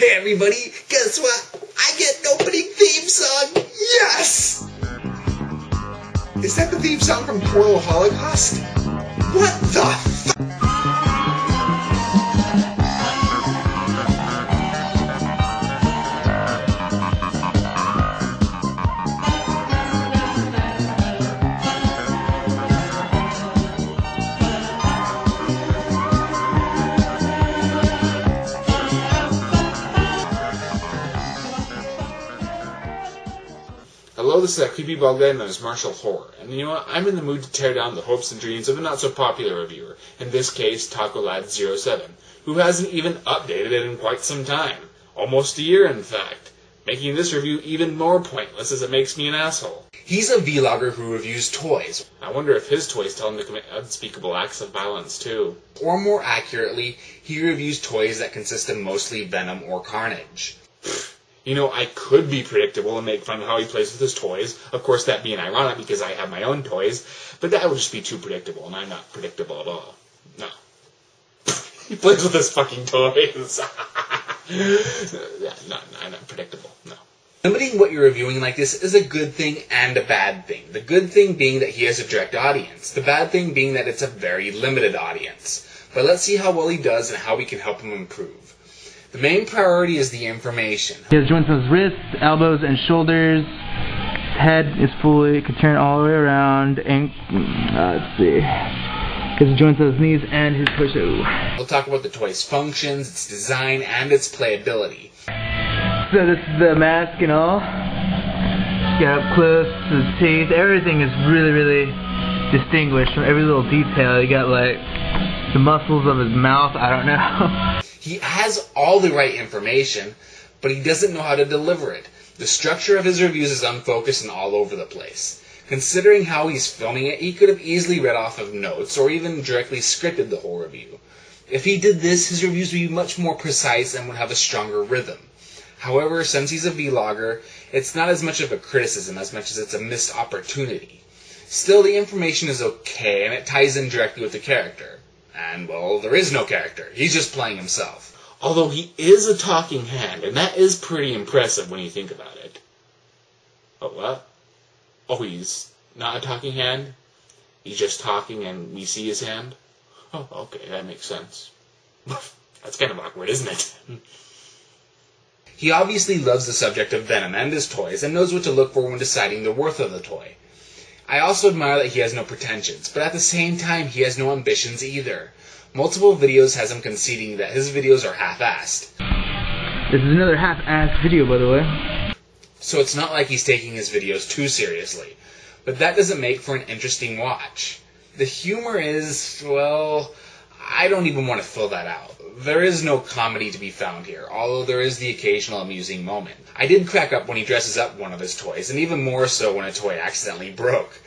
Hey everybody, guess what? I get an opening theme song! Yes! Is that the theme song from Portal Holocaust? What the f***? Hello, this is that creepy bald guy known as Martial Horror, and you know what? I'm in the mood to tear down the hopes and dreams of a not-so-popular reviewer, in this case, Tacolad07, who hasn't even updated it in quite some time. Almost a year, in fact. Making this review even more pointless as it makes me an asshole. He's a vlogger who reviews toys. I wonder if his toys tell him to commit unspeakable acts of violence, too. Or more accurately, he reviews toys that consist of mostly venom or carnage. You know, I could be predictable and make fun of how he plays with his toys. Of course, that being ironic because I have my own toys. But that would just be too predictable, and I'm not predictable at all. No. He plays with his fucking toys. Yeah, no, I'm not predictable. No. Limiting what you're reviewing like this is a good thing and a bad thing. The good thing being that he has a direct audience. The bad thing being that it's a very limited audience. But let's see how well he does and how we can help him improve. The main priority is the information. He has joints on his wrists, elbows, and shoulders. His head is fully, can turn all the way around. And let's see. He has joints on his knees and his torso. We'll talk about the toy's functions, its design, and its playability. So this is the mask and all. Get up close to his teeth. Everything is really, really distinguished from every little detail. You got like the muscles of his mouth. I don't know. He has all the right information, but he doesn't know how to deliver it. The structure of his reviews is unfocused and all over the place. Considering how he's filming it, he could have easily read off of notes or even directly scripted the whole review. If he did this, his reviews would be much more precise and would have a stronger rhythm. However, since he's a vlogger, it's not as much of a criticism as much as it's a missed opportunity. Still, the information is okay, and it ties in directly with the character. And, well, there is no character. He's just playing himself. Although he is a talking hand, and that is pretty impressive when you think about it. Oh, what? Oh, he's not a talking hand? He's just talking and we see his hand? Oh, okay, that makes sense. That's kind of awkward, isn't it? He obviously loves the subject of Venom and his toys, and knows what to look for when deciding the worth of the toy. I also admire that he has no pretensions, but at the same time, he has no ambitions either. Multiple videos has him conceding that his videos are half-assed. This is another half-assed video, by the way. So it's not like he's taking his videos too seriously. But that doesn't make for an interesting watch. The humor is, well, I don't even want to fill that out. There is no comedy to be found here, although there is the occasional amusing moment. I did crack up when he dresses up one of his toys, and even more so when a toy accidentally broke.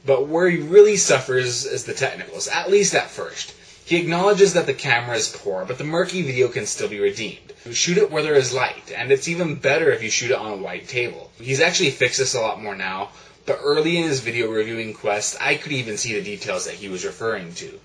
But where he really suffers is the technicals, at least at first. He acknowledges that the camera is poor, but the murky video can still be redeemed. You shoot it where there is light, and it's even better if you shoot it on a white table. He's actually fixed this a lot more now, but early in his video reviewing quest, I could even see the details that he was referring to.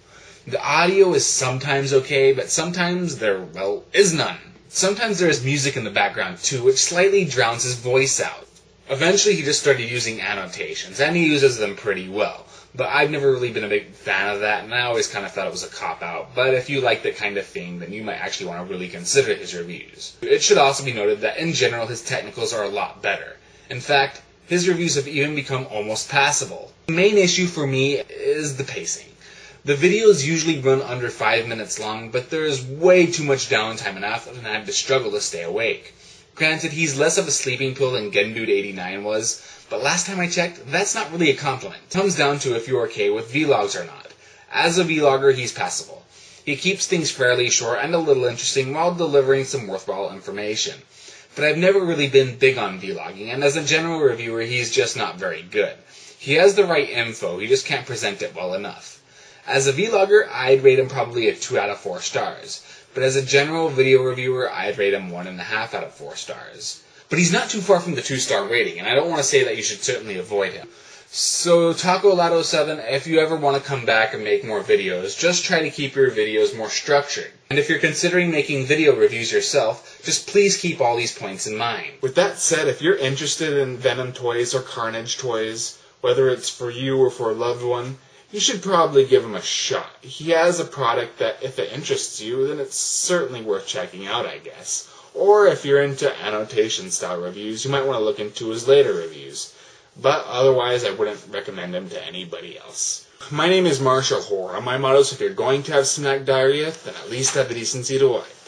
The audio is sometimes okay, but sometimes there, well, is none. Sometimes there is music in the background too, which slightly drowns his voice out. Eventually he just started using annotations, and he uses them pretty well. But I've never really been a big fan of that, and I always kind of thought it was a cop-out. But if you like that kind of thing, then you might actually want to really consider his reviews. It should also be noted that in general his technicals are a lot better. In fact, his reviews have even become almost passable. The main issue for me is the pacing. The videos usually run under 5 minutes long, but there is way too much downtime and often I have to struggle to stay awake. Granted, he's less of a sleeping pill than Gendude89 was, but last time I checked, that's not really a compliment. It comes down to if you're okay with vlogs or not. As a vlogger, he's passable. He keeps things fairly short and a little interesting while delivering some worthwhile information. But I've never really been big on vlogging, and as a general reviewer, he's just not very good. He has the right info, he just can't present it well enough. As a vlogger, I'd rate him probably a 2 out of 4 stars. But as a general video reviewer, I'd rate him 1.5 out of 4 stars. But he's not too far from the 2-star rating, and I don't want to say that you should certainly avoid him. So, Tacolad07, if you ever want to come back and make more videos, just try to keep your videos more structured. And if you're considering making video reviews yourself, just please keep all these points in mind. With that said, if you're interested in Venom toys or Carnage toys, whether it's for you or for a loved one, you should probably give him a shot. He has a product that, if it interests you, then it's certainly worth checking out, I guess. Or if you're into annotation style reviews, you might want to look into his later reviews. But otherwise, I wouldn't recommend him to anybody else. My name is Marshall Hoare, and my motto is if you're going to have snack diarrhea, then at least have the decency to wipe.